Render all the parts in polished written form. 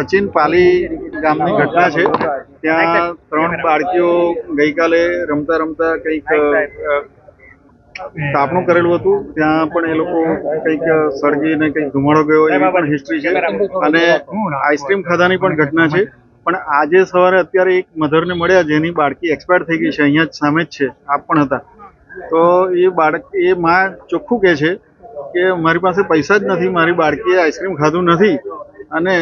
સચિન પાલી ગામની ઘટના છે। ત્યાં 3 બાળકીઓ ગઈકાલે રમતા રમતા કંઈક તાપણું કરેલું હતું। ત્યાં પણ એ લોકો કંઈક સળગીને કંઈક ધુમાડો ગયો એવી પણ હિસ્ટ્રી છે અને આઈસ્ક્રીમ ખાધાની પણ ઘટના છે। પણ આજે સવારે અત્યારે એક મધરને મળ્યા જેની બાળકી એક્સપાયર થઈ ગઈ છે, અહીંયા જ સામે જ છે, આપ પણ હતા। તો એ માં ચોખ્ખું કહે છે કે મારી પાસે પૈસા જ નથી, મારી બાળકીએ આઈસ્ક્રીમ ખાધું નથી અને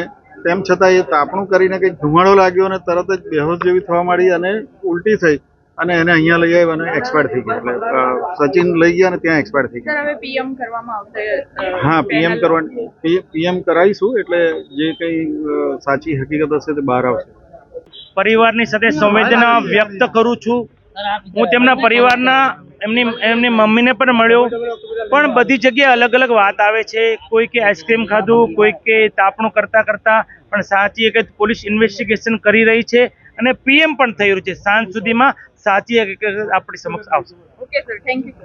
તેમ છતાં એ તાપણું કરીને કંઈક ધુમાડો લાગ્યો અને તરત જ બેહોશ જેવી થવા માંડી અને ઉલટી થઈ અને એને અહીંયા લઈ આવ્યા અને એક્સપાયર થઈ ગયા। એટલે સચિન લઈ ગયા અને ત્યાં એક્સપાયર થઈ ગયા। હવે પીએમ કરવામાં આવશે? હા, પીએમ કરાવીશું એટલે જે કંઈ સાચી હકીકત હશે તે બહાર આવશે। પરિવારની સાથે સંવેદના વ્યક્ત કરું છું। હું તેમના પરિવારના એમની મમ્મીને પણ મળ્યો, પણ બધી જગ્યાએ અલગ અલગ વાત આવે છે। કોઈ કે આઈસ્ક્રીમ ખાધું, કોઈ કે તાપણું કરતા પણ સાચી હકીકત પોલીસ ઇન્વેસ્ટિગેશન કરી રહી છે અને પીએમ પણ થઈ રહ્યું છે। સાંજ સુધીમાં સાચી હકીકત આપણી સમક્ષ આવશે। Okay sir, thank you.